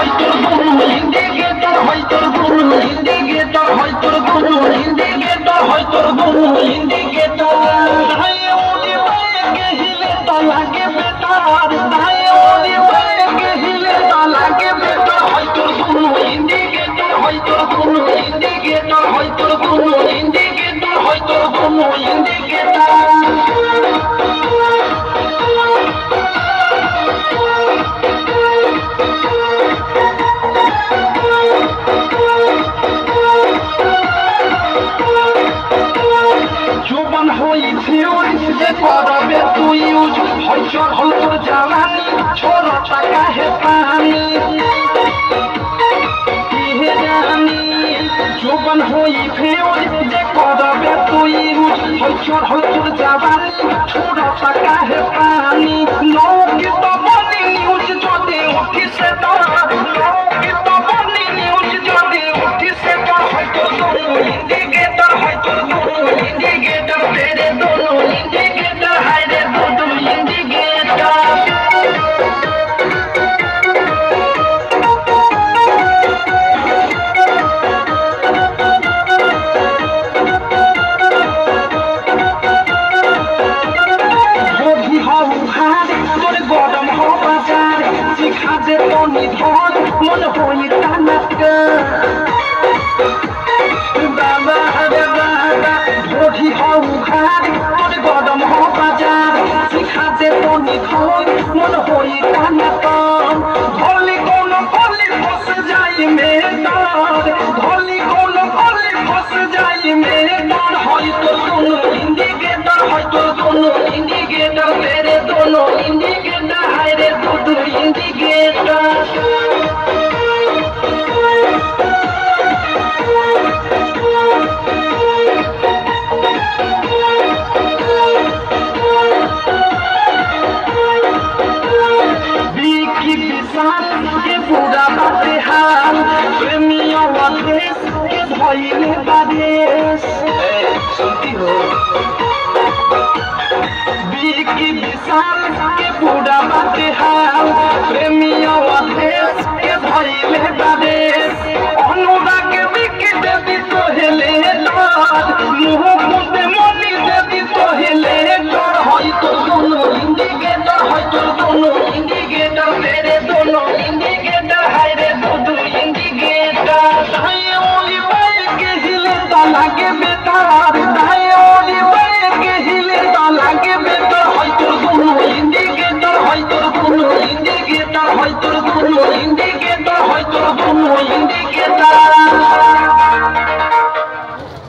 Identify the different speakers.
Speaker 1: হয়তো কোনো ইন্ডিকেটর হয়তো কোনো ইন্ডিকেটর হয়তো কোনো ইন্ডিকেটর হয়তো কোনো ইন্ডিকেটর ধায়ে উড়ি বাইকে হিলে তো লাগে বেটার ধায়ে উড়ি বাইকে হিলে তো লাগে বেটার হয়তো কোনো ইন্ডিকেটর হয়তো কোনো ইন্ডিকেটর হয়তো কোনো ইন্ডিকেটর হয়তো কোনো ইন্ডিকেটর জোবান হইছে ওই যে করবে তুই ইউজ হইচর হল তোর জ্বালানি ছোড় টাকা হে পানি হে জানি জোবান হইছে ওই যে করবে তুই ইউজ হইচর হল তোর জ্বালানি ছোড় টাকা হে পানি লোকিত বলি নিউজ যদি উঠিছে তোর লোকিত বলি নিউজ যদি উঠিছে তোর হয়তো কোনো ইন্ডিকেটর হয়তো কোনো इंडिकेटर तेरे दोनों इंडिकेटर हाय रे दोनों इंडिकेटर वो भी हो हार तोरे गरम हो बाजार सिखा दे तो निधन मन होई टानक बाबा रे बाबा ওঠি হও ঘাট তোর গরম হ বাজার শিখাতে তো নিখোঁজ মন হই টানাতন ধরলি কোন গলি ফসে যাই মেয়েটার ধরলি কোন গলি ফসে যাই মেয়েটার হয়তো কোনো ইন্ডিকেটর হয়তো কোনো ইন্ডিকেটর তেরে দোনো ইন্ডিকেটর হায় রে দুটো ইন্ডিকেটর के पूरा बाते हाल प्रेमियों वादेश के भइले बादेश सुनती हो बीकी विशाल के पूरा बाते हाल प्रेमियों वादेश के भइले बादेश अनुराग विकेट दी तो हेले लाल मुंह मुंदे मनी दी तो हेले डर হয়তো কোনো ইন্ডিকেটর হয়তো কোনো ইন্ডিকেটর তেরে दोनों इंडिकेटर हाय रे दोनों इंडिकेटर धाये ओली বাইকে হিলে তো লাগে বেটার ধায়ে ওলি বাইকে হিলে তো লাগে বেটার হয়তো কোনো ইন্ডিকেটর হয়তো কোনো ইন্ডিকেটর হয়তো কোনো